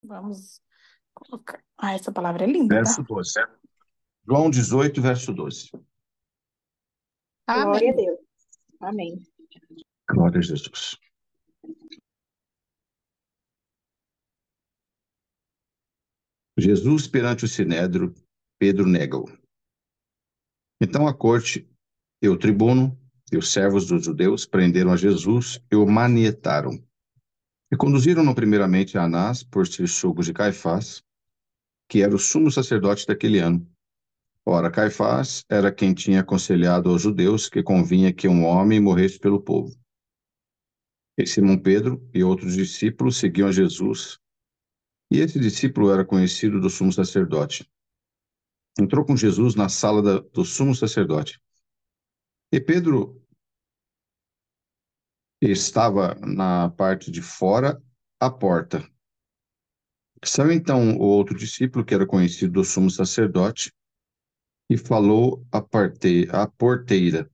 Vamos colocar. Ah, essa palavra é linda, Verso tá? 12. João 18, verso 12. Glória a Amém. Deus. Amém. Glória a Jesus. Jesus perante o sinédrio, Pedro nega-o. Então a corte e o tribuno e os servos dos judeus prenderam a Jesus e o manietaram. E conduziram-no primeiramente a Anás, por ser sogro de Caifás, que era o sumo sacerdote daquele ano. Ora, Caifás era quem tinha aconselhado aos judeus que convinha que um homem morresse pelo povo. E Simão Pedro e outros discípulos seguiam a Jesus, e esse discípulo era conhecido do sumo sacerdote. Entrou com Jesus na sala do sumo sacerdote. E Pedro estava na parte de fora, à porta. Saiu então o outro discípulo, que era conhecido do sumo sacerdote, e falou à porteira,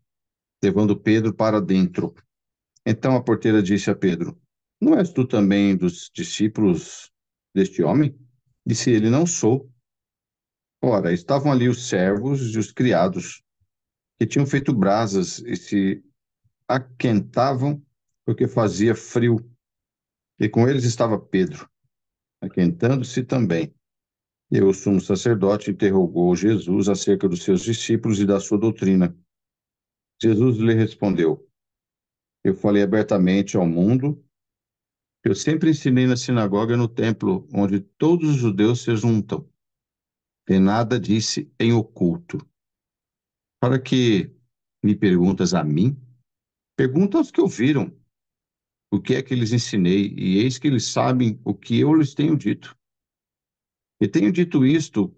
levando Pedro para dentro. Então a porteira disse a Pedro: Não és tu também dos discípulos deste homem? Disse ele: Não sou. Ora, estavam ali os servos e os criados, que tinham feito brasas e se aquentavam porque fazia frio. E com eles estava Pedro, aquentando-se também. E o sumo sacerdote interrogou Jesus acerca dos seus discípulos e da sua doutrina. Jesus lhe respondeu: Eu falei abertamente ao mundo. Eu sempre ensinei na sinagoga e no templo, onde todos os judeus se juntam, e nada disse em oculto. Para que me perguntas a mim? Pergunta aos que ouviram o que é que lhes ensinei, e eis que eles sabem o que eu lhes tenho dito. E tenho dito isto,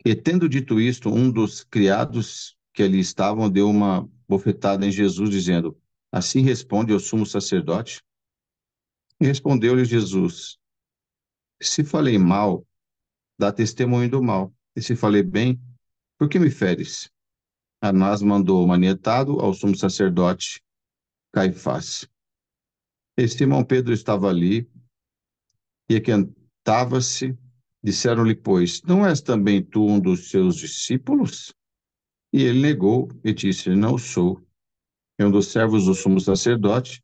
e tendo dito isto, um dos criados que ali estavam deu uma bofetada em Jesus, dizendo: Assim responde ao sumo sacerdote? E respondeu-lhe Jesus: Se falei mal, dá testemunho do mal. E se falei bem, por que me feres? Anás mandou manietado ao sumo sacerdote Caifás. E Simão Pedro estava ali e aquentava-se. Disseram-lhe, pois, não és também tu um dos seus discípulos? E ele negou e disse, não sou. E um dos servos do sumo sacerdote,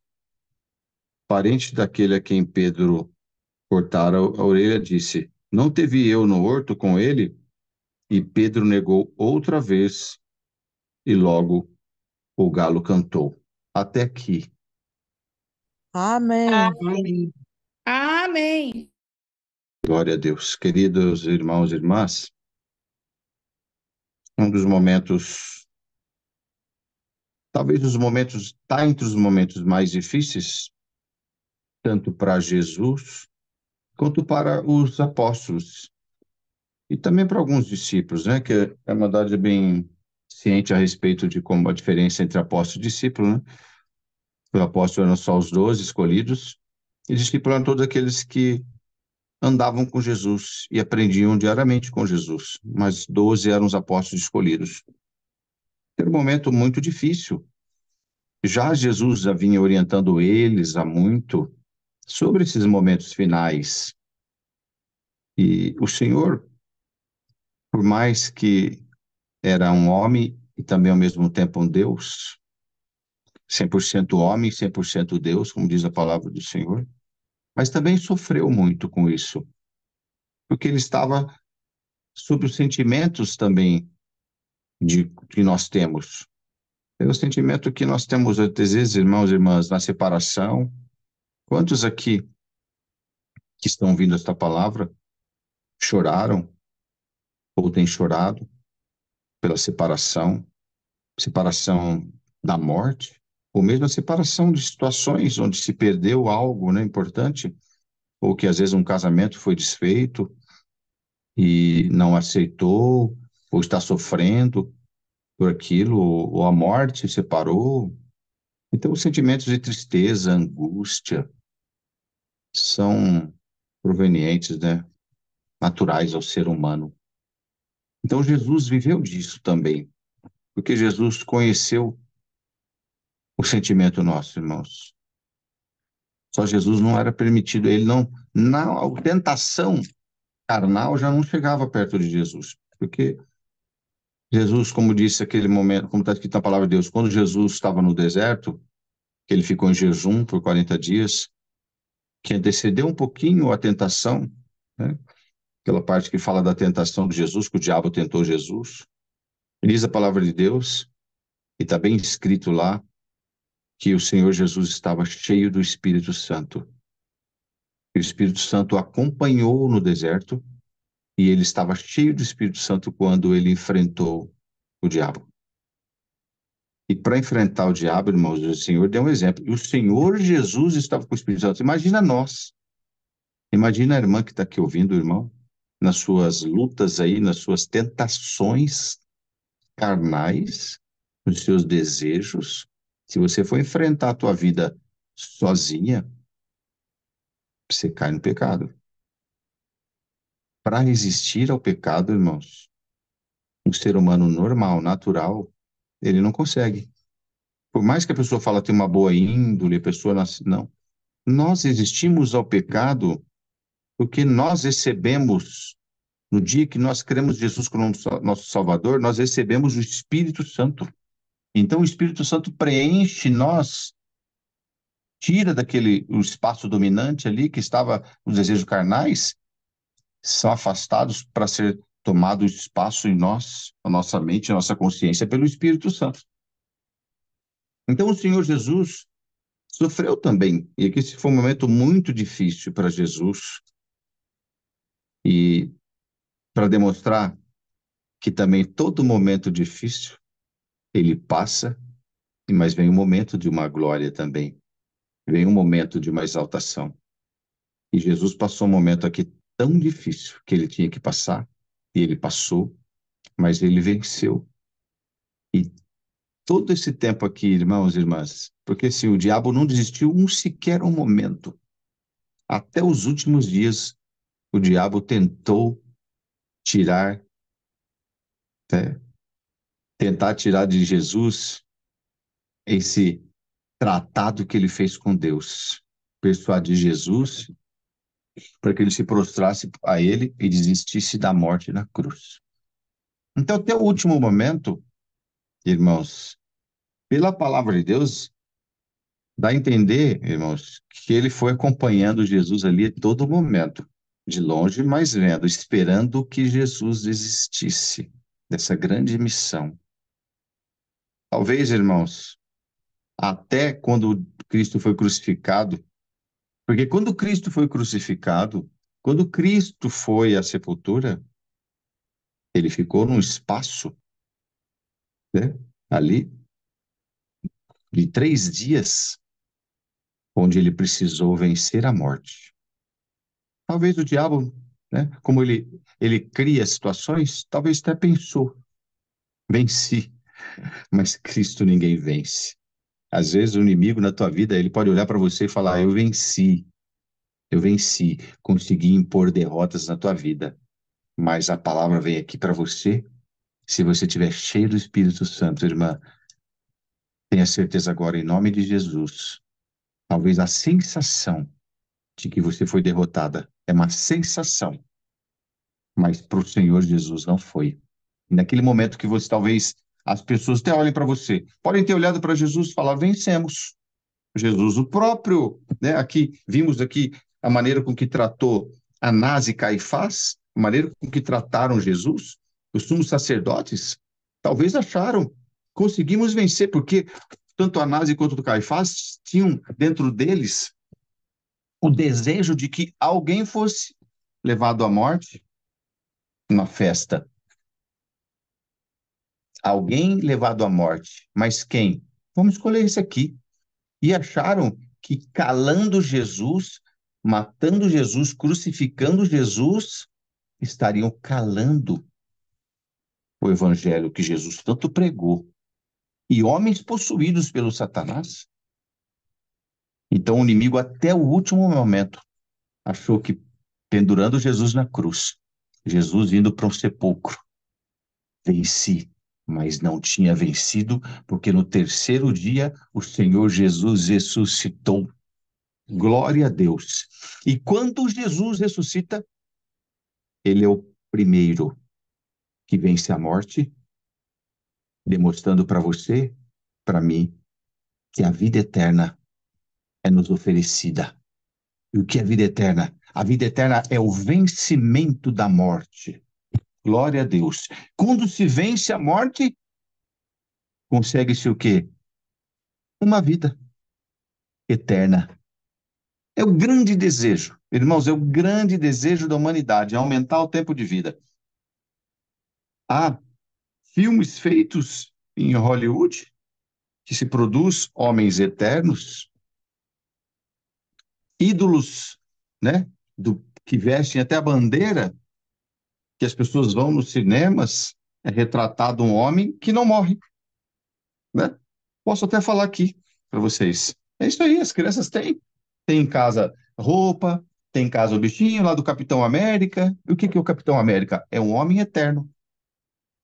parente daquele a quem Pedro cortara a orelha, disse, não teve eu no horto com ele? E Pedro negou outra vez, e logo o galo cantou. Até aqui. Amém. Amém. Amém. Glória a Deus. Queridos irmãos e irmãs, um dos momentos, talvez os momentos, está entre os momentos mais difíceis, tanto para Jesus quanto para os apóstolos e também para alguns discípulos, né? Que a Irmandade é bem ciente a respeito de como a diferença entre apóstolo e discípulo, né? O apóstolo eram só os 12 escolhidos, e discípulo eram todos aqueles que andavam com Jesus e aprendiam diariamente com Jesus, mas 12 eram os apóstolos escolhidos. Era um momento muito difícil. Já Jesus já vinha orientando eles há muito sobre esses momentos finais. E o Senhor, por mais que era um homem e também ao mesmo tempo um Deus, 100% homem, 100% Deus, como diz a palavra do Senhor, mas também sofreu muito com isso, porque ele estava sob os sentimentos também que nós temos. É o sentimento que nós temos, às vezes, irmãos e irmãs, na separação. Quantos aqui que estão ouvindo esta palavra choraram ou têm chorado pela separação, separação da morte, ou mesmo a separação de situações onde se perdeu algo, né, importante, ou que às vezes um casamento foi desfeito e não aceitou, ou está sofrendo por aquilo, ou a morte separou. Então, os sentimentos de tristeza, angústia, são provenientes, né, naturais ao ser humano. Então, Jesus viveu disso também, porque Jesus conheceu o sentimento nosso, irmãos. Só Jesus não era permitido, ele não, na a tentação carnal já não chegava perto de Jesus, porque Jesus, como disse aquele momento, como está escrito na palavra de Deus, quando Jesus estava no deserto, que ele ficou em jejum por 40 dias, que antecedeu um pouquinho a tentação, né? Aquela parte que fala da tentação de Jesus, que o diabo tentou Jesus. Diz a palavra de Deus, e está bem escrito lá, que o Senhor Jesus estava cheio do Espírito Santo. E o Espírito Santo o acompanhou no deserto, e ele estava cheio do Espírito Santo quando ele enfrentou o diabo. E para enfrentar o diabo, irmãos, o Senhor deu um exemplo. E o Senhor Jesus estava com o Espírito Santo. Imagina nós. Imagina a irmã que está aqui ouvindo, irmão, nas suas lutas aí, nas suas tentações carnais, nos seus desejos. Se você for enfrentar a tua vida sozinha, você cai no pecado. Para resistir ao pecado, irmãos, um ser humano normal, natural, ele não consegue. Por mais que a pessoa fala tem uma boa índole, a pessoa nasce, não. Nós resistimos ao pecado porque nós recebemos, no dia que nós cremos em Jesus como nosso Salvador, nós recebemos o Espírito Santo. Então o Espírito Santo preenche nós, tira daquele o espaço dominante ali que estava os desejos carnais, são afastados para ser tomado espaço em nós, a nossa mente, a nossa consciência pelo Espírito Santo. Então o Senhor Jesus sofreu também, e aqui esse foi um momento muito difícil para Jesus, e para demonstrar que também todo momento difícil ele passa, mas vem um momento de uma glória também, vem um momento de uma exaltação. E Jesus passou um momento aqui tão difícil que ele tinha que passar, e ele passou, mas ele venceu. E todo esse tempo aqui, irmãos e irmãs, porque assim, o diabo não desistiu sequer um momento. Até os últimos dias, o diabo tentou tirar, né, tentar tirar de Jesus esse tratado que ele fez com Deus, persuadir Jesus para que ele se prostrasse a ele e desistisse da morte na cruz. Então, até o último momento, irmãos, pela palavra de Deus, dá a entender, irmãos, que ele foi acompanhando Jesus ali a todo momento, de longe, mas vendo, esperando que Jesus desistisse dessa grande missão. Talvez, irmãos, até quando Cristo foi crucificado, porque quando Cristo foi crucificado, quando Cristo foi à sepultura, ele ficou num espaço, né, ali, de 3 dias, onde ele precisou vencer a morte. Talvez o diabo, né, como ele cria situações, talvez até pensou, venci, mas Cristo ninguém vence. Às vezes o inimigo na tua vida, ele pode olhar para você e falar, eu venci, consegui impor derrotas na tua vida, mas a palavra vem aqui para você, se você estiver cheio do Espírito Santo, irmã, tenha certeza agora, em nome de Jesus, talvez a sensação de que você foi derrotada é uma sensação, mas para o Senhor Jesus não foi. E naquele momento que você, talvez, as pessoas até olhem para você, podem ter olhado para Jesus e falar, vencemos. Jesus, o próprio, né, aqui, vimos aqui a maneira com que tratou Anás e Caifás, a maneira com que trataram Jesus, os sumos sacerdotes, talvez acharam, conseguimos vencer, porque tanto Anás quanto Caifás tinham dentro deles o desejo de que alguém fosse levado à morte na festa. Alguém levado à morte. Mas quem? Vamos escolher esse aqui. E acharam que calando Jesus, matando Jesus, crucificando Jesus, estariam calando o evangelho que Jesus tanto pregou. E homens possuídos pelo Satanás. Então o inimigo, até o último momento, achou que, pendurando Jesus na cruz, Jesus indo para um sepulcro, venci, mas não tinha vencido, porque no terceiro dia o Senhor Jesus ressuscitou. Glória a Deus. E quando Jesus ressuscita, ele é o primeiro que vence a morte, demonstrando para você, para mim, que a vida eterna é nos oferecida. E o que é vida eterna? A vida eterna é o vencimento da morte. Glória a Deus. Quando se vence a morte, consegue-se o quê? Uma vida eterna. É o grande desejo, irmãos, é o grande desejo da humanidade, aumentar o tempo de vida. Há filmes feitos em Hollywood que se produz homens eternos, ídolos, né, que vestem até a bandeira, que as pessoas vão nos cinemas, é retratado um homem que não morre, né? Posso até falar aqui para vocês. É isso aí, as crianças têm. Tem em casa roupa, tem em casa o bichinho lá do Capitão América. E o que que é o Capitão América? É um homem eterno.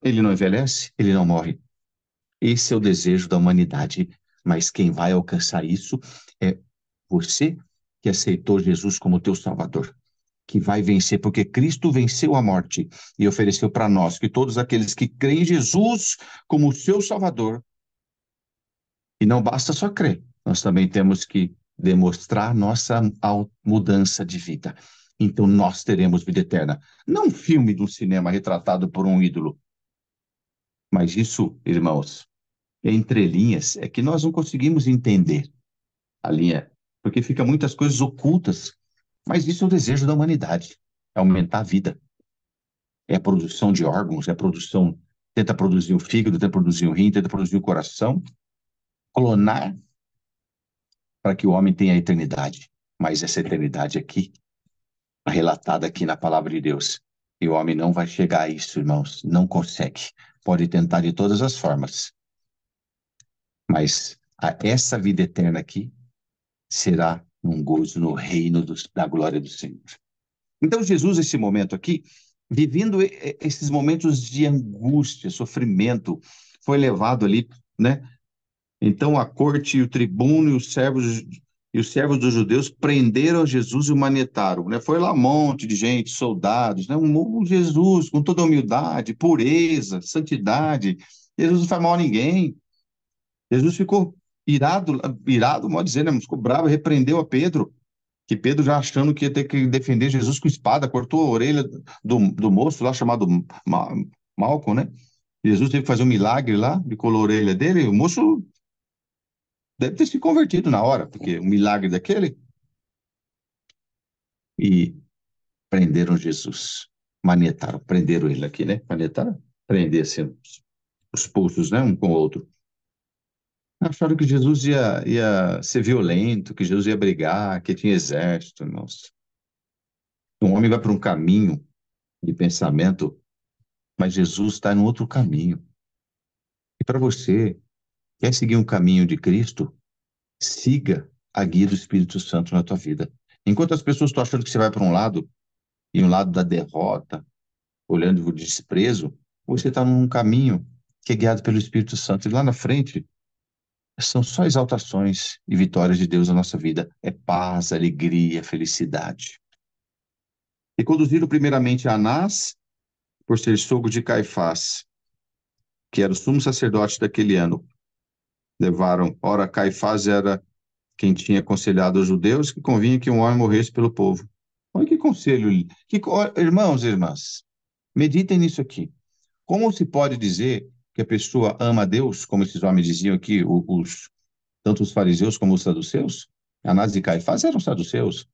Ele não envelhece, ele não morre. Esse é o desejo da humanidade. Mas quem vai alcançar isso é você que aceitou Jesus como teu Salvador, que vai vencer, porque Cristo venceu a morte e ofereceu para nós que todos aqueles que creem em Jesus como o seu Salvador, e não basta só crer, nós também temos que demonstrar nossa mudança de vida. Então nós teremos vida eterna. Não um filme de um cinema retratado por um ídolo, mas isso, irmãos, entre linhas, é que nós não conseguimos entender a linha, porque fica muitas coisas ocultas. Mas isso é o desejo da humanidade, é aumentar a vida. É a produção de órgãos, é a produção, tenta produzir o fígado, tenta produzir o rim, tenta produzir o coração, clonar para que o homem tenha a eternidade. Mas essa eternidade aqui, relatada aqui na palavra de Deus, e o homem não vai chegar a isso, irmãos, não consegue. Pode tentar de todas as formas, mas essa vida eterna aqui será um gozo no reino da glória do Senhor. Então, Jesus, esse momento aqui, vivendo esses momentos de angústia, sofrimento, foi levado ali, né? Então, a corte e o tribuno e os servos dos judeus prenderam Jesus e o manetaram, né? Foi lá um monte de gente, soldados, né? Um Jesus com toda humildade, pureza, santidade. Jesus não faz mal a ninguém. Jesus ficou irado, modo dizer, né? Ficou bravo, repreendeu a Pedro, que Pedro já achando que ia ter que defender Jesus com espada, cortou a orelha do moço lá chamado Malco, né? Jesus teve que fazer um milagre lá, picou a orelha dele, o moço deve ter se convertido na hora, porque um milagre daquele. E prenderam Jesus, manetaram, prenderam ele aqui, né? Manetaram, prender assim, os pulsos, né? Um com o outro. Acharam que Jesus ia ser violento, que Jesus ia brigar, que tinha exército, irmãos. Um homem vai para um caminho de pensamento, mas Jesus está em outro caminho. E para você, quer seguir um caminho de Cristo, siga a guia do Espírito Santo na tua vida. Enquanto as pessoas estão achando que você vai para um lado, e um lado da derrota, olhando o desprezo, você está num caminho que é guiado pelo Espírito Santo. E lá na frente, são só exaltações e vitórias de Deus na nossa vida. É paz, alegria, felicidade. E conduziram primeiramente a Anás, por ser sogro de Caifás, que era o sumo sacerdote daquele ano. Levaram, ora, Caifás era quem tinha aconselhado os judeus que convinha que um homem morresse pelo povo. Olha que conselho, irmãos e irmãs, meditem nisso aqui. Como se pode dizer que a pessoa ama a Deus, como esses homens diziam aqui, tanto os fariseus como os saduceus? Anás e Caifás eram saduceus.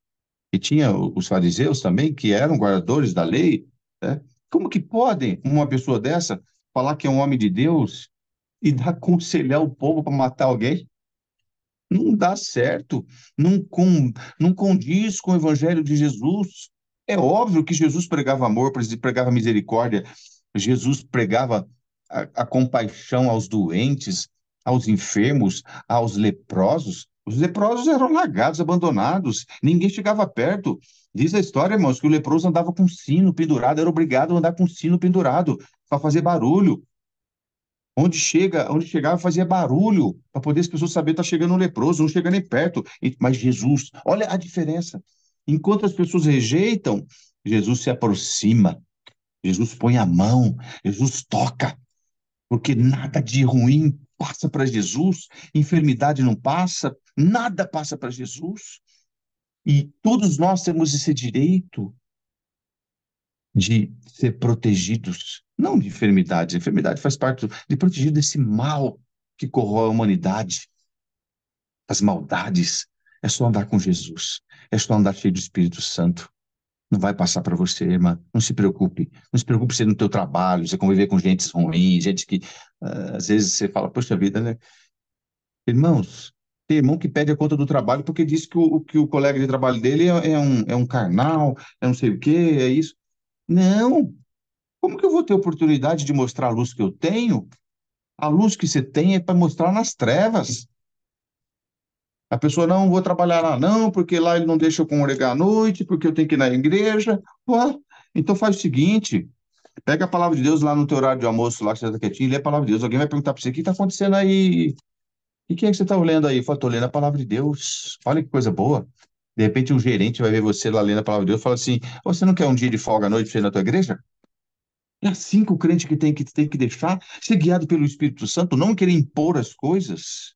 E tinha os fariseus também, que eram guardadores da lei, né? Como que podem uma pessoa dessa falar que é um homem de Deus e aconselhar o povo para matar alguém? Não dá certo, não condiz com o evangelho de Jesus. É óbvio que Jesus pregava amor, pregava misericórdia, Jesus pregava a compaixão aos doentes, aos enfermos, aos leprosos. Os leprosos eram largados, abandonados, ninguém chegava perto. Diz a história, irmãos, que o leproso andava com sino pendurado, era obrigado a andar com sino pendurado para fazer barulho. Onde chegava fazia barulho para poder as pessoas saberem que está chegando um leproso, não chega nem perto. Mas Jesus, olha a diferença. Enquanto as pessoas rejeitam, Jesus se aproxima, Jesus põe a mão, Jesus toca, porque nada de ruim passa para Jesus, enfermidade não passa, nada passa para Jesus. E todos nós temos esse direito de ser protegidos, não de enfermidades. A enfermidade faz parte de proteger desse mal que corrói a humanidade, as maldades. É só andar com Jesus, é só andar cheio do Espírito Santo. Não vai passar para você, irmã. Não se preocupe. Não se preocupe você no teu trabalho, você conviver com gente ruim, gente que às vezes você fala, poxa vida, né? Irmãos, tem irmão que pede a conta do trabalho porque diz que o colega de trabalho dele é um carnal, é não sei o quê, é isso. Não, como que eu vou ter oportunidade de mostrar a luz que eu tenho? A luz que você tem é para mostrar nas trevas. A pessoa, não vou trabalhar lá, não, porque lá ele não deixa eu congregar à noite, porque eu tenho que ir na igreja. Ué, então faz o seguinte: pega a palavra de Deus lá no teu horário de almoço, lá que você está quietinho, e lê a palavra de Deus. Alguém vai perguntar para você: o que está acontecendo aí? E quem é que você está lendo aí? Eu falo, estou lendo a palavra de Deus. Olha que coisa boa. De repente, um gerente vai ver você lá lendo a palavra de Deus e fala assim: você não quer um dia de folga à noite para você ir na tua igreja? É assim que o crente que tem que deixar, ser guiado pelo Espírito Santo, não querer impor as coisas.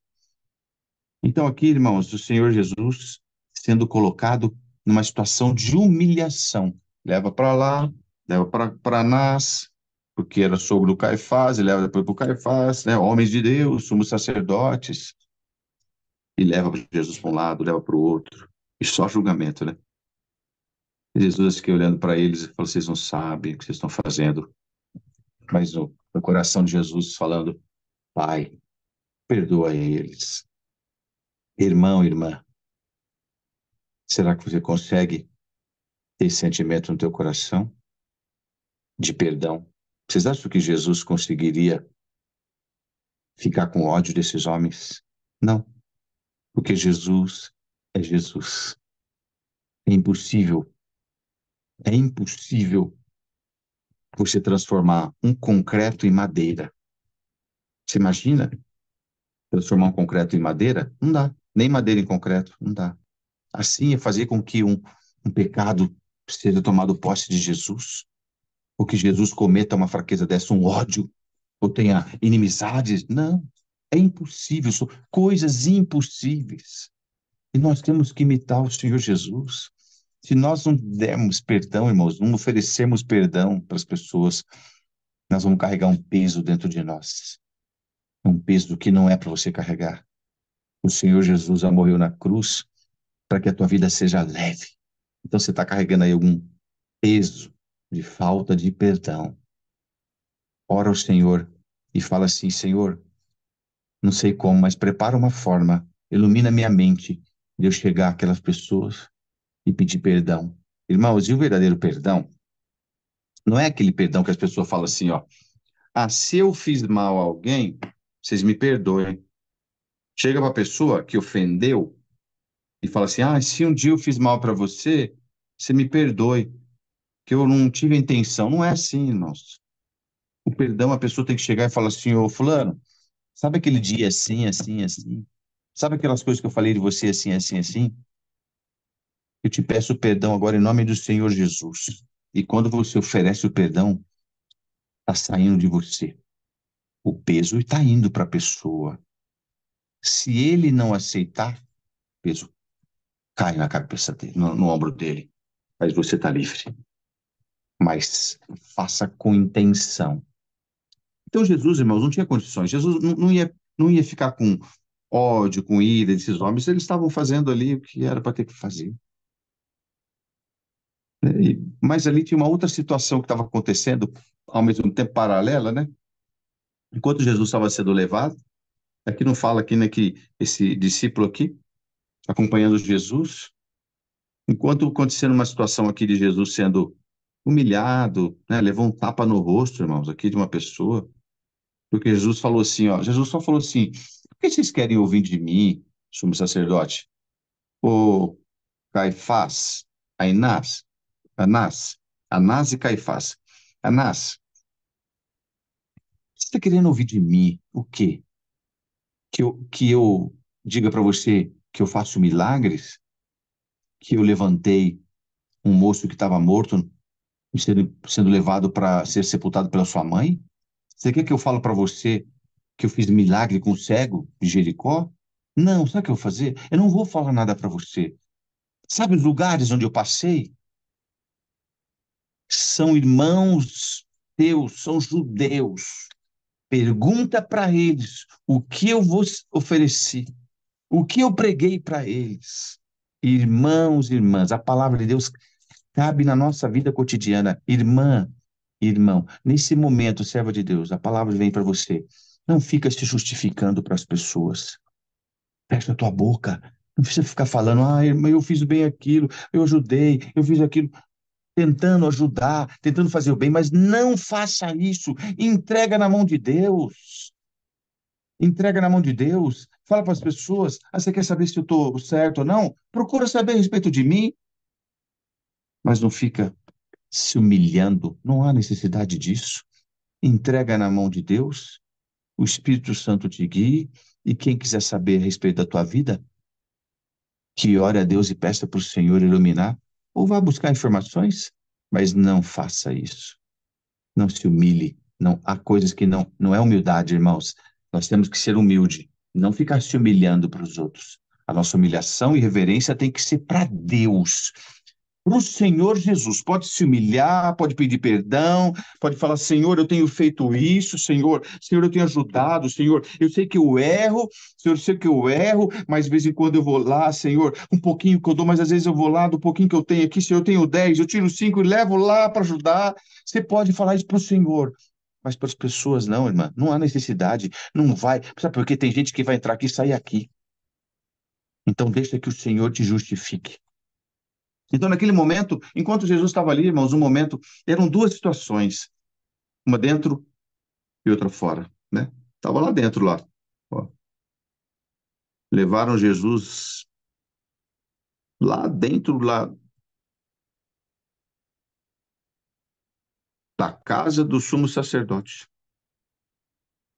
Então, aqui, irmãos, o Senhor Jesus sendo colocado numa situação de humilhação. Leva para lá, leva para Anás, porque era sogro do Caifás, e leva depois para o Caifás, né? Homens de Deus, sumos sacerdotes, e leva Jesus para um lado, leva para o outro, e só julgamento, né? E Jesus fica olhando para eles e falou: vocês não sabem o que vocês estão fazendo, mas no coração de Jesus falando: Pai, perdoa eles. Irmão, irmã, será que você consegue ter esse sentimento no teu coração de perdão? Vocês acham que Jesus conseguiria ficar com ódio desses homens? Não, porque Jesus é Jesus. É impossível você transformar um concreto em madeira. Você imagina transformar um concreto em madeira? Não dá. Nem madeira em concreto, não dá. Assim é fazer com que um pecado seja tomado posse de Jesus, ou que Jesus cometa uma fraqueza dessa, um ódio, ou tenha inimizades. Não, é impossível, são coisas impossíveis. E nós temos que imitar o Senhor Jesus. Se nós não dermos perdão, irmãos, não oferecermos perdão para as pessoas, nós vamos carregar um peso dentro de nós. Um peso que não é para você carregar. O Senhor Jesus já morreu na cruz para que a tua vida seja leve. Então você está carregando aí algum peso de falta de perdão. Ora ao Senhor e fala assim: Senhor, não sei como, mas prepara uma forma, ilumina minha mente de eu chegar àquelas pessoas e pedir perdão. Irmãos, e o verdadeiro perdão não é aquele perdão que as pessoas falam assim, ó: ah, se eu fiz mal a alguém, vocês me perdoem. Chega para a pessoa que ofendeu e fala assim: ah, se um dia eu fiz mal para você, você me perdoe, que eu não tive a intenção. Não é assim, irmãos. O perdão, a pessoa tem que chegar e falar assim: ô fulano, sabe aquele dia assim, assim, assim? Sabe aquelas coisas que eu falei de você assim, assim, assim? Eu te peço perdão agora em nome do Senhor Jesus. E quando você oferece o perdão, está saindo de você. O peso está indo para a pessoa. Se ele não aceitar, o peso cai na cabeça dele, no ombro dele. Mas você está livre. Mas faça com intenção. Então Jesus, irmãos, não tinha condições. Jesus não ia ficar com ódio, com ira desses homens. Eles estavam fazendo ali o que era para ter que fazer. Né? Mas ali tinha uma outra situação que estava acontecendo ao mesmo tempo paralela, né? Enquanto Jesus estava sendo levado, aqui não fala aqui, né, que esse discípulo aqui, acompanhando Jesus, enquanto acontecendo uma situação aqui de Jesus sendo humilhado, né, levou um tapa no rosto, irmãos, aqui de uma pessoa, porque Jesus falou assim, ó, Jesus só falou assim: por que vocês querem ouvir de mim, sumo sacerdote? Ô Caifás, Ainás, Anás, Anás e Caifás. Anás, Você está querendo ouvir de mim o quê? Que eu diga para você que eu faço milagres? Que eu levantei um moço que estava morto sendo levado para ser sepultado pela sua mãe? Você quer que eu fale para você que eu fiz milagre com o cego de Jericó? Não, sabe o que eu vou fazer? Eu não vou falar nada para você. Sabe os lugares onde eu passei? São irmãos teus, são judeus. Pergunta para eles o que eu vos ofereci, o que eu preguei para eles. Irmãos, irmãs, a palavra de Deus cabe na nossa vida cotidiana. Irmã, irmão, nesse momento, serva de Deus, a palavra vem para você. Não fica se justificando para as pessoas. Fecha a tua boca. Não precisa ficar falando, irmã, eu fiz bem aquilo, eu ajudei, eu fiz aquilo, tentando ajudar, tentando fazer o bem, mas não faça isso. Entrega na mão de Deus. Entrega na mão de Deus. Fala para as pessoas, você quer saber se eu estou certo ou não? Procura saber a respeito de mim, mas não fica se humilhando. Não há necessidade disso. Entrega na mão de Deus, o Espírito Santo te guie, e quem quiser saber a respeito da tua vida, que ore a Deus e peça para o Senhor iluminar, ou vá buscar informações, mas não faça isso. Não se humilhe. Não, há coisas que não é humildade, irmãos. Nós temos que ser humilde, não ficar se humilhando para os outros. A nossa humilhação e reverência tem que ser para Deus, para o Senhor Jesus. Pode se humilhar, pode pedir perdão, pode falar: Senhor, eu tenho feito isso, Senhor, eu tenho ajudado, Senhor, eu sei que eu erro, Senhor, eu sei que eu erro, mas de vez em quando eu vou lá, Senhor, um pouquinho que eu dou, mas às vezes eu vou lá, do pouquinho que eu tenho aqui, Senhor, eu tenho 10, eu tiro 5 e levo lá para ajudar. Você pode falar isso para o Senhor. Mas para as pessoas, não, irmã, não há necessidade, não vai. Sabe por quê? Tem gente que vai entrar aqui e sair aqui. Então, deixa que o Senhor te justifique. Então, naquele momento, enquanto Jesus estava ali, irmãos, um momento, eram duas situações, uma dentro e outra fora, né? Estava lá dentro, lá. Ó. Levaram Jesus lá dentro, lá da casa do sumo sacerdote.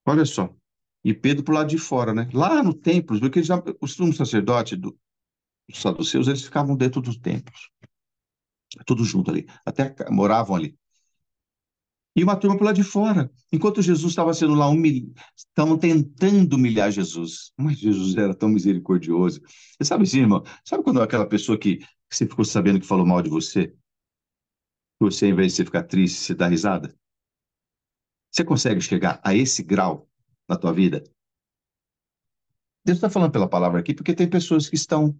Olha só. E Pedro pro lado de fora, né? Lá no templo, porque já, o sumo sacerdote dos saduceus, eles ficavam dentro dos templos, tudo junto ali, até moravam ali. E uma turma por lá de fora. Enquanto Jesus estava sendo lá humilhado, estavam tentando humilhar Jesus. Mas Jesus era tão misericordioso. Você sabe assim, irmão? Sabe quando aquela pessoa que você ficou sabendo que falou mal de você, que você, ao invés de você ficar triste, você dá risada? Você consegue chegar a esse grau na tua vida? Deus está falando pela palavra aqui porque tem pessoas que estão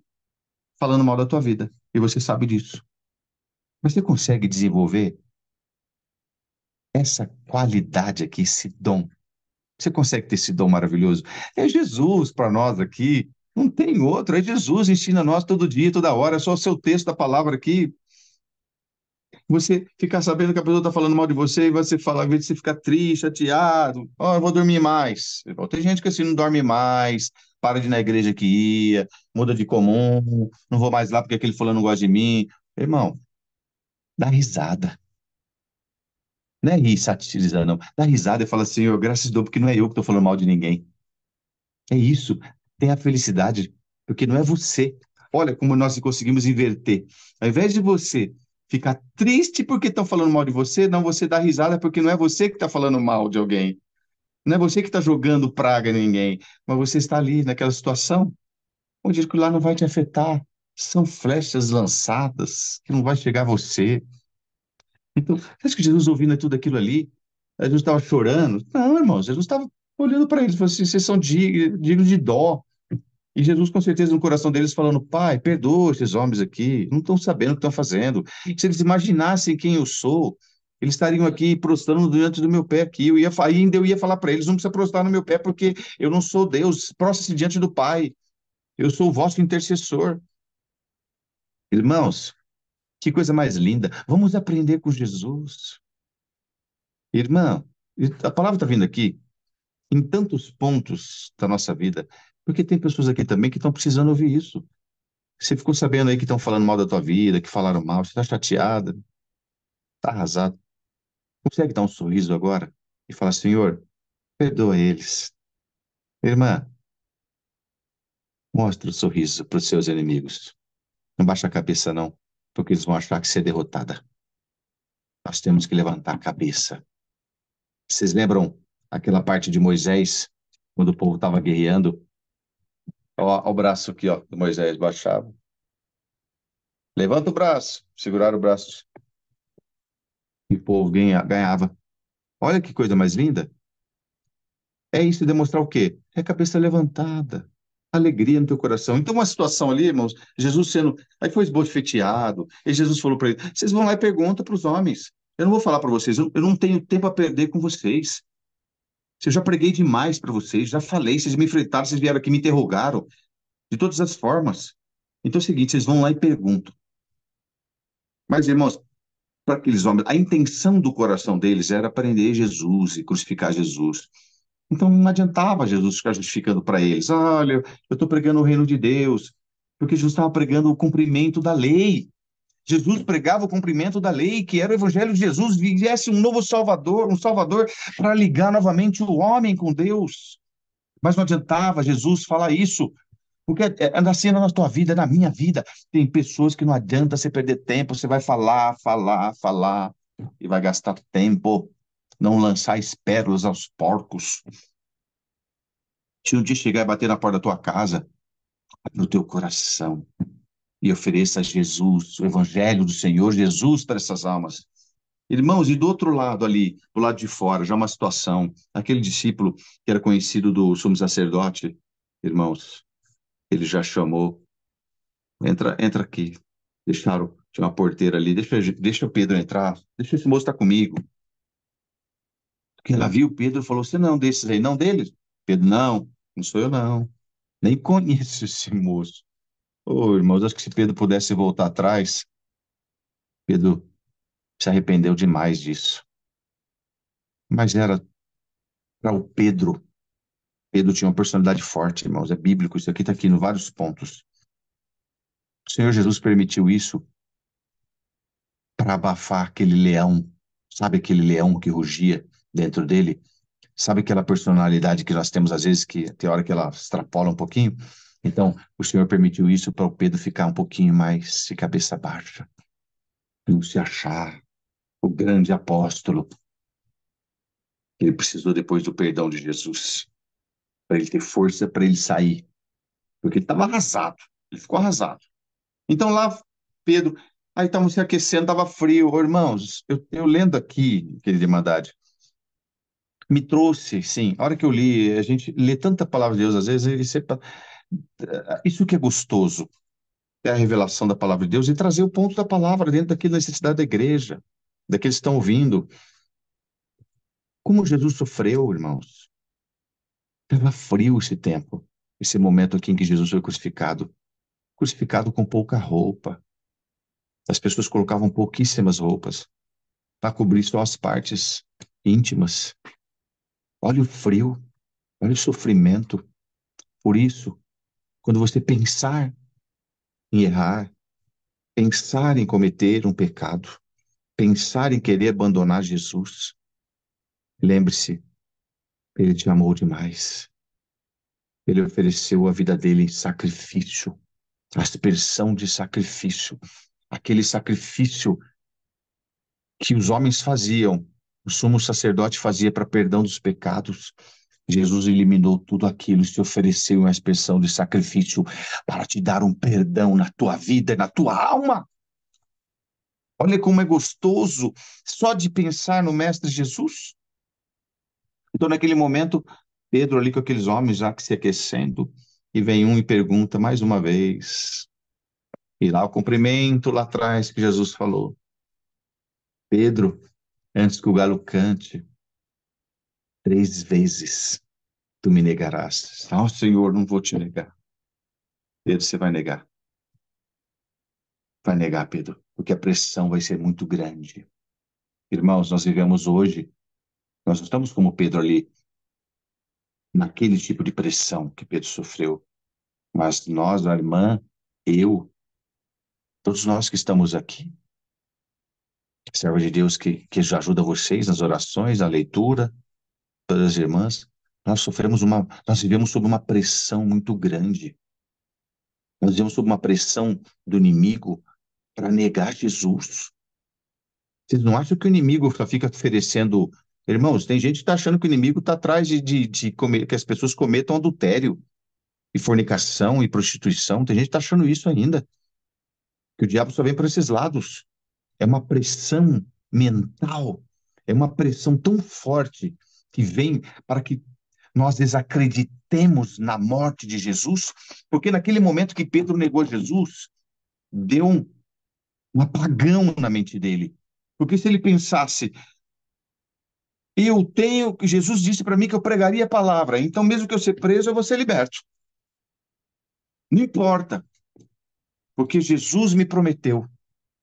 falando mal da tua vida. E você sabe disso. Mas você consegue desenvolver essa qualidade aqui, esse dom? Você consegue ter esse dom maravilhoso? É Jesus para nós aqui. Não tem outro. É Jesus ensina nós todo dia, toda hora. É só o seu texto da palavra aqui. Você ficar sabendo que a pessoa está falando mal de você e você fala, ao invés de você ficar triste, chateado, eu vou dormir mais. Tem gente que assim não dorme mais, para de ir na igreja que ia, muda de comum, não vou mais lá porque aquele fulano não gosta de mim. Irmão, dá risada. Não é rir satirizando, não. Dá risada e fala assim, graças a Deus, porque não é eu que estou falando mal de ninguém. É isso. Tenha felicidade, porque não é você. Olha como nós conseguimos inverter. Ao invés de você ficar triste porque estão falando mal de você, não, você dá risada porque não é você que está falando mal de alguém. Não é você que está jogando praga em ninguém, mas você está ali naquela situação onde aquilo lá não vai te afetar. São flechas lançadas que não vai chegar a você. Então, você acha que Jesus ouvindo tudo aquilo ali, Jesus estava chorando? Não, irmão, Jesus estava olhando para eles e falou assim: vocês são dignos de dó. E Jesus, com certeza, no coração deles, falando: Pai, perdoa esses homens aqui, não estão sabendo o que estão fazendo. Se eles imaginassem quem eu sou, eles estariam aqui prostrando diante do meu pé aqui. Ainda eu ia falar para eles: não precisa prostrar no meu pé, porque eu não sou Deus, prostre-se diante do Pai. Eu sou o vosso intercessor. Irmãos, que coisa mais linda. Vamos aprender com Jesus. Irmã, a palavra está vindo aqui em tantos pontos da nossa vida, porque tem pessoas aqui também que estão precisando ouvir isso. Você ficou sabendo aí que estão falando mal da tua vida, que falaram mal, você está chateada, está arrasado. Consegue dar um sorriso agora e falar: Senhor, perdoa eles. Irmã, mostra o sorriso para os seus inimigos. Não baixa a cabeça, não, porque eles vão achar que você é derrotada. Nós temos que levantar a cabeça. Vocês lembram aquela parte de Moisés, quando o povo estava guerreando? Ó, ó o braço aqui, ó, do Moisés baixava. Levanta o braço, segurar o braço. E o povo ganhava. Olha que coisa mais linda. É isso demonstrar o quê? É a cabeça levantada, alegria no teu coração. Então, uma situação ali, irmãos, Jesus sendo. Aí foi esbofeteado, e Jesus falou para ele: vocês vão lá e perguntam para os homens. Eu não vou falar para vocês, eu não tenho tempo a perder com vocês. Eu já preguei demais para vocês, já falei, vocês me enfrentaram, vocês vieram aqui me interrogaram, de todas as formas. Então é o seguinte: vocês vão lá e perguntam. Mas, irmãos, para aqueles homens, a intenção do coração deles era prender Jesus e crucificar Jesus. Então não adiantava Jesus ficar justificando para eles: olha, eu estou pregando o reino de Deus, porque Jesus estava pregando o cumprimento da lei. Jesus pregava o cumprimento da lei, que era o evangelho de Jesus, viesse um novo Salvador, um Salvador para ligar novamente o homem com Deus. Mas não adiantava Jesus falar isso, porque é assim na tua vida, é na minha vida. Tem pessoas que não adianta você perder tempo, você vai falar, falar, falar, e vai gastar tempo, não lançar as pérolas aos porcos. Se um dia chegar e bater na porta da tua casa, abre o teu coração e ofereça a Jesus, o evangelho do Senhor Jesus para essas almas. Irmãos, e do outro lado ali, do lado de fora, já uma situação, aquele discípulo que era conhecido do sumo sacerdote, irmãos, ele já chamou: entra, entra aqui. Deixaram, tinha uma porteira ali: deixa o Pedro entrar, deixa esse moço estar comigo. Porque ela viu Pedro e falou: você não é um desses aí, não deles? Pedro: não, não sou eu não, nem conheço esse moço. Ô, irmãos, acho que se Pedro pudesse voltar atrás, Pedro se arrependeu demais disso. Mas era para o Pedro. Pedro tinha uma personalidade forte, irmãos, é bíblico, isso aqui está aqui em vários pontos. O Senhor Jesus permitiu isso para abafar aquele leão, sabe aquele leão que rugia dentro dele? Sabe aquela personalidade que nós temos às vezes que tem hora que ela extrapola um pouquinho? Então, o Senhor permitiu isso para o Pedro ficar um pouquinho mais de cabeça baixa, não se achar o grande apóstolo que ele precisou depois do perdão de Jesus, para ele ter força para ele sair, porque ele estava arrasado, ele ficou arrasado. Então lá, Pedro, aí estavam se aquecendo, estava frio. Ô, irmãos, eu lendo aqui, querida Irmandade, me trouxe, sim, a hora que eu li, a gente lê tanta palavra de Deus, às vezes, isso que é gostoso, é a revelação da palavra de Deus e trazer o ponto da palavra dentro daquela necessidade da igreja, daqueles que estão ouvindo. Como Jesus sofreu, irmãos. Estava frio esse tempo, esse momento aqui em que Jesus foi crucificado. Crucificado com pouca roupa. As pessoas colocavam pouquíssimas roupas para cobrir só as partes íntimas. Olha o frio, olha o sofrimento. Por isso, quando você pensar em errar, pensar em cometer um pecado, pensar em querer abandonar Jesus, lembre-se, ele te amou demais. Ele ofereceu a vida dele em sacrifício, aspersão de sacrifício, aquele sacrifício que os homens faziam, o sumo sacerdote fazia para perdão dos pecados. Jesus eliminou tudo aquilo e se ofereceu uma expressão de sacrifício para te dar um perdão na tua vida e na tua alma. Olha como é gostoso só de pensar no Mestre Jesus. Então, naquele momento, Pedro ali com aqueles homens já que se aquecendo, e vem um e pergunta mais uma vez, e lá o cumprimento lá atrás que Jesus falou: Pedro, antes que o galo cante, 3 vezes tu me negarás. Ah, Senhor, não vou te negar. Pedro, você vai negar. Vai negar, Pedro, porque a pressão vai ser muito grande. Irmãos, nós vivemos hoje, nós não estamos como Pedro ali, naquele tipo de pressão que Pedro sofreu. Mas nós, a irmã, eu, todos nós que estamos aqui, servo de Deus que já ajuda vocês nas orações, na leitura, todas as irmãs, Nós vivemos sob uma pressão muito grande. Nós vivemos sob uma pressão do inimigo para negar Jesus. Vocês não acham que o inimigo só fica oferecendo. Irmãos, tem gente que está achando que o inimigo está atrás que as pessoas cometam adultério e fornicação e prostituição. Tem gente que está achando isso ainda, que o diabo só vem por esses lados. É uma pressão mental, é uma pressão tão forte que vem para que nós desacreditemos na morte de Jesus, porque naquele momento que Pedro negou Jesus, deu um apagão na mente dele. Porque se ele pensasse, Jesus disse para mim que eu pregaria a palavra, então mesmo que eu seja preso, eu vou ser liberto. Não importa, porque Jesus me prometeu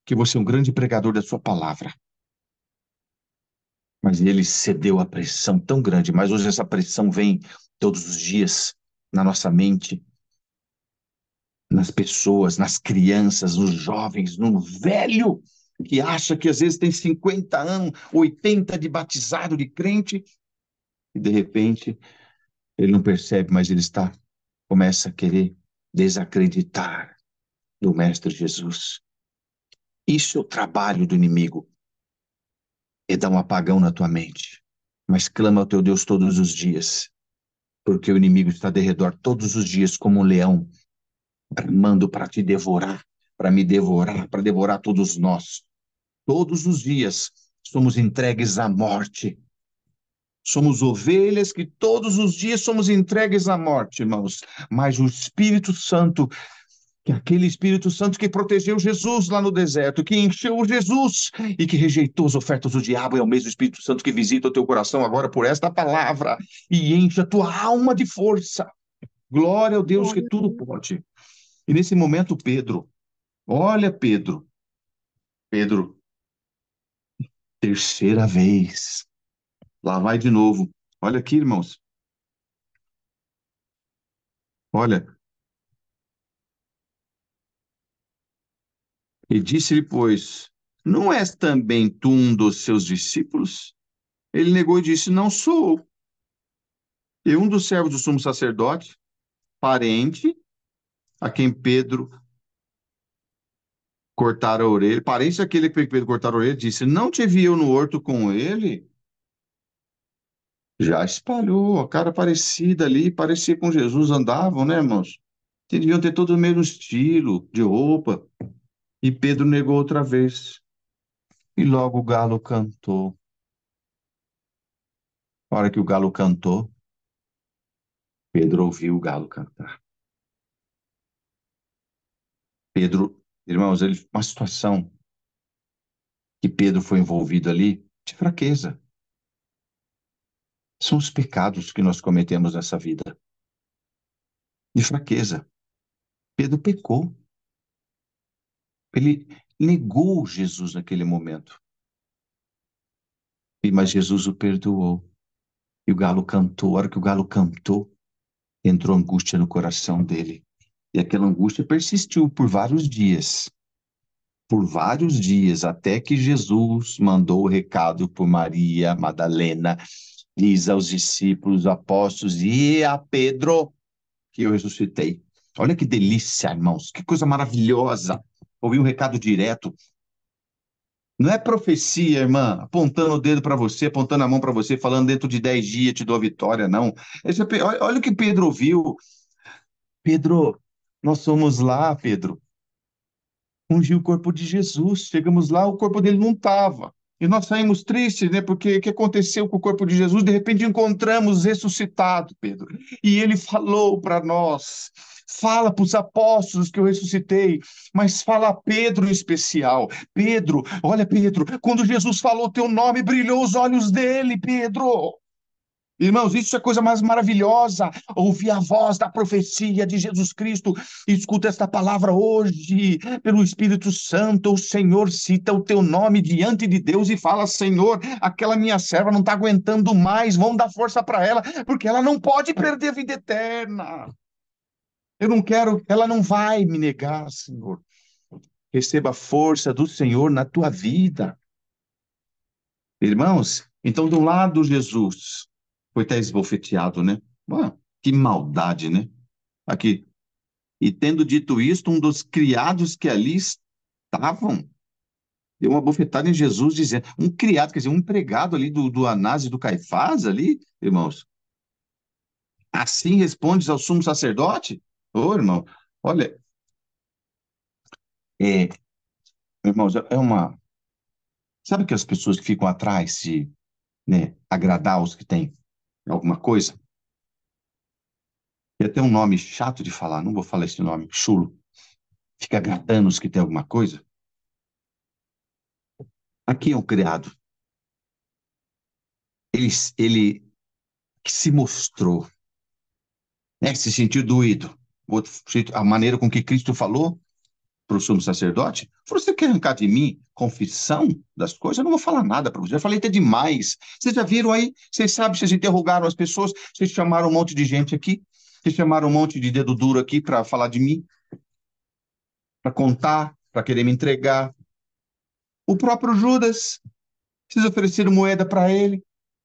que você é um grande pregador da sua palavra. Mas ele cedeu à pressão tão grande, mas hoje essa pressão vem todos os dias na nossa mente, nas pessoas, nas crianças, nos jovens, no velho que acha que às vezes tem 50 anos, 80 de batizado, de crente, e de repente ele não percebe, mas começa a querer desacreditar do Mestre Jesus. Isso é o trabalho do inimigo, é dar um apagão na tua mente. Mas clama ao teu Deus todos os dias, porque o inimigo está de redor todos os dias como um leão, bramando para te devorar, para me devorar, para devorar todos nós. Todos os dias somos entregues à morte. Somos ovelhas que todos os dias somos entregues à morte, irmãos. Mas o Espírito Santo, que é aquele Espírito Santo que protegeu Jesus lá no deserto, que encheu Jesus e que rejeitou as ofertas do diabo, é o mesmo Espírito Santo que visita o teu coração agora por esta palavra e enche a tua alma de força. Glória ao Deus que tudo pode. E nesse momento, olha Pedro, terceira vez. Lá vai de novo. Olha aqui, irmãos. Olha. E disse-lhe, pois, não és também tu um dos seus discípulos? Ele negou e disse, não sou. E um dos servos do sumo sacerdote, parente, a quem Pedro cortara a orelha, parente daquele que Pedro cortara a orelha, disse, não te vi eu no horto com ele? Já espalhou, a cara parecida ali, parecia com Jesus, andavam, né, irmãos? Eles deviam ter todo o mesmo estilo de roupa. E Pedro negou outra vez. E logo o galo cantou. A hora que o galo cantou, Pedro ouviu o galo cantar. Pedro, irmãos, uma situação que Pedro foi envolvido ali de fraqueza. São os pecados que nós cometemos nessa vida, de fraqueza. Pedro pecou. Ele negou Jesus naquele momento. Mas Jesus o perdoou. E o galo cantou. A hora que o galo cantou, entrou angústia no coração dele. E aquela angústia persistiu por vários dias. Por vários dias, até que Jesus mandou o recado por Maria Madalena, diz aos discípulos, apóstolos e a Pedro que eu ressuscitei. Olha que delícia, irmãos, que coisa maravilhosa. Ouvir um recado direto. Não é profecia, irmã, apontando o dedo para você, apontando a mão para você, falando dentro de 10 dias te dou a vitória, não. Olha o que Pedro ouviu. Pedro, nós somos lá, Pedro. Ungiu o corpo de Jesus. Chegamos lá, o corpo dele não estava. E nós saímos tristes, né? Porque o que aconteceu com o corpo de Jesus? De repente encontramos ressuscitado, Pedro. E ele falou para nós: fala para os apóstolos que eu ressuscitei, mas fala a Pedro em especial. Pedro, olha, Pedro, quando Jesus falou teu nome, brilhou os olhos dele, Pedro. Irmãos, isso é a coisa mais maravilhosa, ouvir a voz da profecia de Jesus Cristo. Escuta esta palavra hoje, pelo Espírito Santo, o Senhor cita o teu nome diante de Deus e fala, Senhor, aquela minha serva não está aguentando mais, vamos dar força para ela, porque ela não pode perder a vida eterna. Eu não quero, ela não vai me negar, Senhor. Receba a força do Senhor na tua vida. Irmãos, então, de um lado, Jesus foi até esbofeteado, né? Ah, que maldade, né? Aqui. E tendo dito isto, um dos criados que ali estavam deu uma bofetada em Jesus, dizendo, um criado, quer dizer, um empregado ali do Anás e do Caifás ali, irmãos, assim respondes ao sumo sacerdote? Ô, irmão, olha, é, irmãos, é uma. Sabe aquelas pessoas que ficam atrás de, né, agradar os que têm alguma coisa? E até um nome chato de falar, não vou falar esse nome, chulo. Fica agradando os que têm alguma coisa. Aqui é um criado. Ele que se mostrou, né, se sentiu doído. A maneira com que Cristo falou para o sumo sacerdote, falou, você quer arrancar de mim confissão das coisas? Eu não vou falar nada para você. Eu falei até demais. Vocês já viram aí? Vocês sabem, vocês interrogaram as pessoas, vocês chamaram um monte de gente aqui, vocês chamaram um monte de dedo duro aqui para falar de mim, para contar, para querer me entregar. O próprio Judas, vocês ofereceram moeda para ele.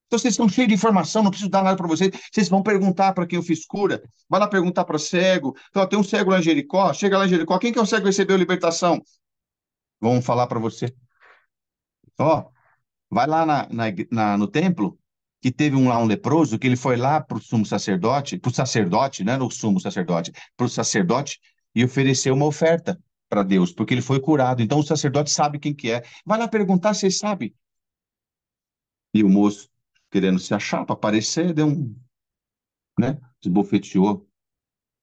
Então vocês estão cheios de informação, não preciso dar nada para vocês. Vocês vão perguntar para quem eu fiz cura. Vai lá perguntar para cego. Então, tem um cego lá em Jericó. Chega lá em Jericó. Quem que é o cego que recebeu libertação? Vão falar para você. Ó, vai lá no templo, que teve lá um leproso, que ele foi lá para o sacerdote, né? No sumo sacerdote, para o sacerdote, e ofereceu uma oferta para Deus, porque ele foi curado. Então o sacerdote sabe quem que é. Vai lá perguntar se ele sabe. E o moço, querendo se achar para aparecer, deu um, né? Esbofeteou,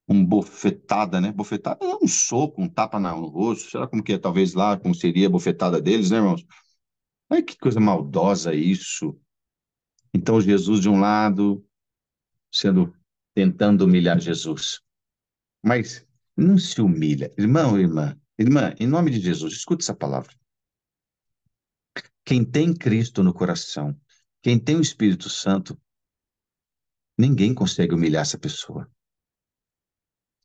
um bofetada, né? Bofetada é um soco, um tapa no rosto. Será como que é? Talvez lá, como seria a bofetada deles, né, irmãos? Ai, que coisa maldosa isso. Então, Jesus, de um lado, sendo tentando humilhar Jesus, mas não se humilha. Irmão, irmã, em nome de Jesus, escute essa palavra. Quem tem Cristo no coração, quem tem o Espírito Santo, ninguém consegue humilhar essa pessoa.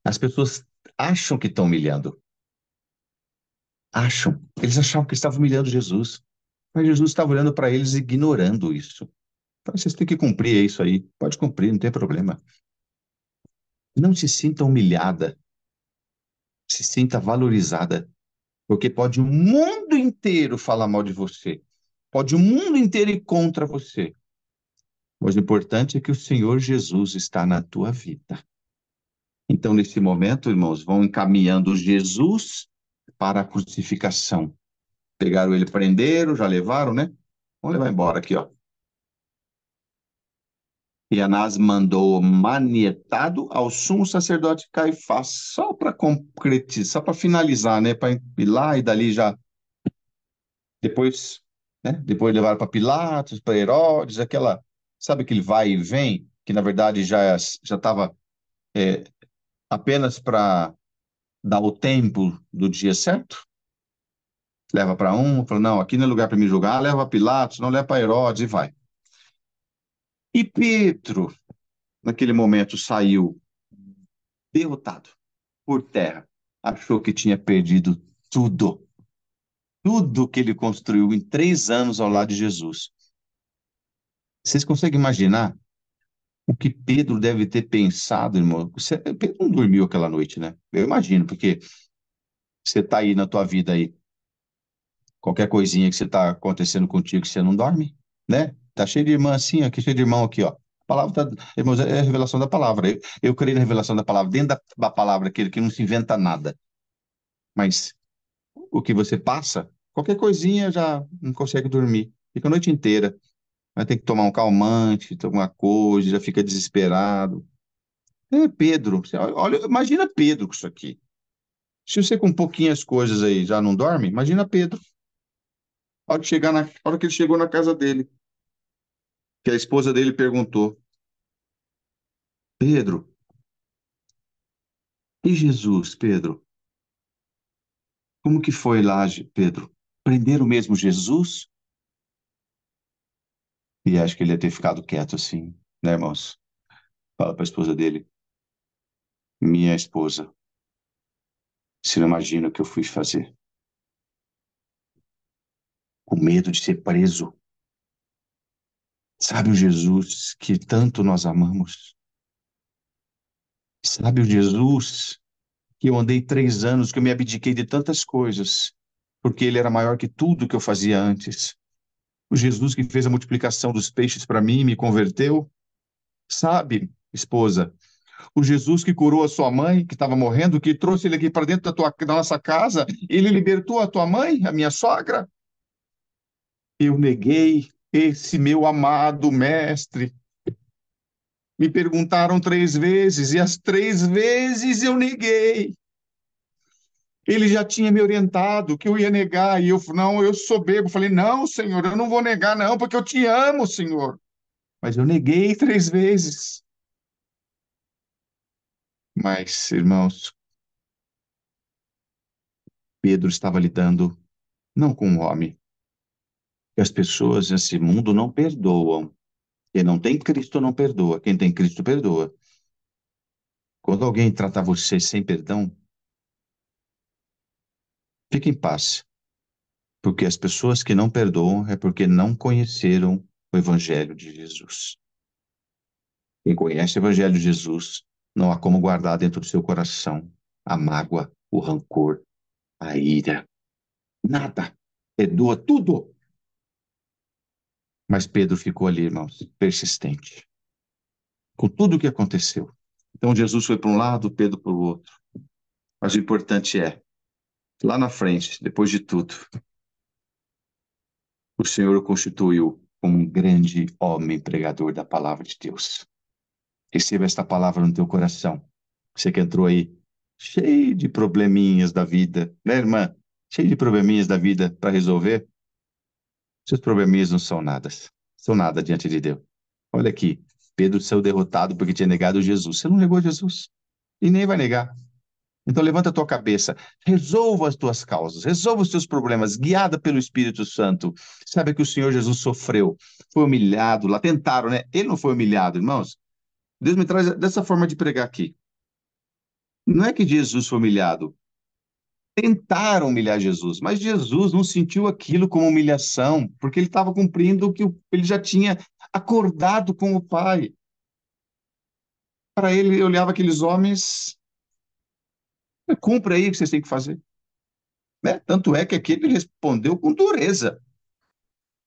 As pessoas acham que estão humilhando. Acham. Eles achavam que estavam humilhando Jesus. Mas Jesus estava olhando para eles ignorando isso. Então, vocês têm que cumprir isso aí. Pode cumprir, não tem problema. Não se sinta humilhada. Se sinta valorizada. Porque pode o mundo inteiro falar mal de você. Pode o mundo inteiro ir contra você. Mas o importante é que o Senhor Jesus está na tua vida. Então, nesse momento, irmãos, vão encaminhando Jesus para a crucificação. Pegaram ele, prenderam, já levaram, né? Vamos levar embora aqui, ó. E Anás mandou manietado ao sumo sacerdote Caifás, só para concretizar, só para finalizar, né? Para ir lá e dali já. Depois, né? Depois levaram para Pilatos, para Herodes, aquela. Sabe aquele vai e vem, que na verdade já estava apenas para dar o tempo do dia certo? Leva para um, fala, não, aqui não é lugar para me julgar, leva para Pilatos, não leva para Herodes e vai. E Pedro, naquele momento, saiu derrotado por terra. Achou que tinha perdido tudo. Tudo que ele construiu em 3 anos ao lado de Jesus. Vocês conseguem imaginar o que Pedro deve ter pensado, irmão? Pedro não dormiu aquela noite, né? Eu imagino, porque você está aí na tua vida aí, qualquer coisinha que você está acontecendo contigo, você não dorme, né? Tá cheio de irmã assim, aqui cheio de irmão aqui, ó. A palavra tá, irmãos, é a revelação da palavra. Eu creio na revelação da palavra, dentro da palavra, aquele que não se inventa nada. Mas o que você passa, qualquer coisinha já não consegue dormir. Fica a noite inteira. Vai ter que tomar um calmante, tomar coisa, já fica desesperado. É Pedro. Olha, imagina Pedro com isso aqui. Se você com pouquinhas coisas aí já não dorme, imagina Pedro. A hora que ele chegou na casa dele, que a esposa dele perguntou: Pedro, e Jesus, Pedro? Como que foi lá, Pedro? Prenderam mesmo Jesus? E acho que ele ia ter ficado quieto assim, né, irmãos? Fala para a esposa dele: minha esposa, você não imagina o que eu fui fazer. Com medo de ser preso. Sabe o Jesus que tanto nós amamos? Sabe o Jesus que eu andei 3 anos, que eu me abdiquei de tantas coisas, porque ele era maior que tudo que eu fazia antes? O Jesus que fez a multiplicação dos peixes para mim e me converteu? Sabe, esposa, o Jesus que curou a sua mãe, que estava morrendo, que trouxe ele aqui para dentro da nossa casa, ele libertou a tua mãe, a minha sogra? Eu neguei esse meu amado mestre. Me perguntaram 3 vezes e as 3 vezes eu neguei. Ele já tinha me orientado que eu ia negar e eu não, eu sou bebo. Falei, não, Senhor, eu não vou negar não, porque eu te amo, Senhor. Mas eu neguei 3 vezes. Mas, irmãos, Pedro estava lidando não com um homem. E as pessoas nesse mundo não perdoam. Quem não tem Cristo não perdoa. Quem tem Cristo perdoa. Quando alguém trata você sem perdão, fique em paz. Porque as pessoas que não perdoam é porque não conheceram o Evangelho de Jesus. Quem conhece o Evangelho de Jesus, não há como guardar dentro do seu coração a mágoa, o rancor, a ira. Nada. Perdoa tudo. Mas Pedro ficou ali, irmãos, persistente, com tudo o que aconteceu. Então Jesus foi para um lado, Pedro para o outro. Mas o importante é, lá na frente, depois de tudo, o Senhor o constituiu como um grande homem pregador da palavra de Deus. Receba esta palavra no teu coração. Você que entrou aí cheio de probleminhas da vida, né, irmã? Cheio de probleminhas da vida para resolver. Seus probleminhas não são nada diante de Deus. Olha aqui, Pedro saiu derrotado porque tinha negado Jesus. Você não negou Jesus e nem vai negar. Então levanta a tua cabeça, resolva as tuas causas, resolva os teus problemas, guiada pelo Espírito Santo. Sabe que o Senhor Jesus sofreu, foi humilhado, lá tentaram, né? Ele não foi humilhado, irmãos. Deus me traz dessa forma de pregar aqui. Não é que Jesus foi humilhado. Tentaram humilhar Jesus, mas Jesus não sentiu aquilo como humilhação, porque ele estava cumprindo o que ele já tinha acordado com o Pai. Para ele, ele olhava aqueles homens, cumpra aí o que vocês têm que fazer. Né? Tanto é que aqui ele respondeu com dureza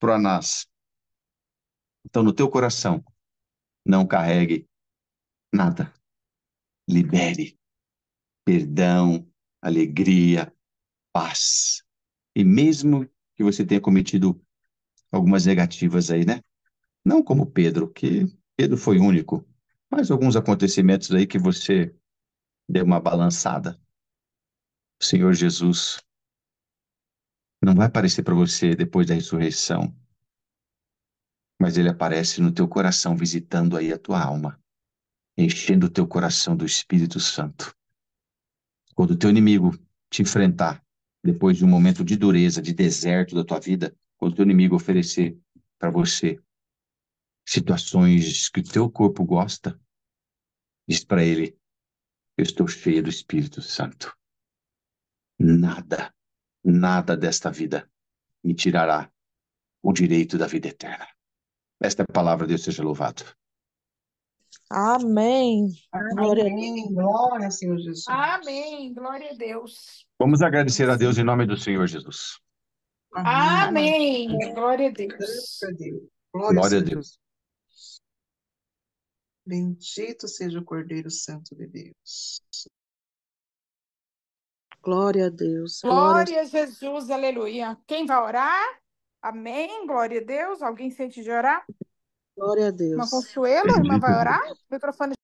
para Anás. Então, no teu coração, não carregue nada. Libere perdão, alegria, paz. E mesmo que você tenha cometido algumas negativas aí, né? Não como Pedro, que Pedro foi único, mas alguns acontecimentos aí que você deu uma balançada. O Senhor Jesus não vai aparecer para você depois da ressurreição, mas ele aparece no teu coração, visitando aí a tua alma, enchendo o teu coração do Espírito Santo. Quando o teu inimigo te enfrentar, depois de um momento de dureza, de deserto da tua vida, quando o teu inimigo oferecer para você situações que o teu corpo gosta, diz para ele: eu estou cheio do Espírito Santo. Nada, nada desta vida me tirará o direito da vida eterna. Esta é a palavra de Deus, seja louvado. Amém. Glória a Deus. Amém. Glória, Senhor Jesus. Amém. Glória a Deus. Vamos agradecer a Deus em nome do Senhor Jesus. Amém. Glória a Graças a Deus. Deus. Glória, Glória a Senhor. Deus. Bendito seja o Cordeiro Santo de Deus. Glória a Deus. Glória Glória a Jesus. Aleluia. Quem vai orar? Amém. Glória a Deus. Alguém sente de orar? a Irmã Deus. Consuelo, a irmã vai orar? O microfone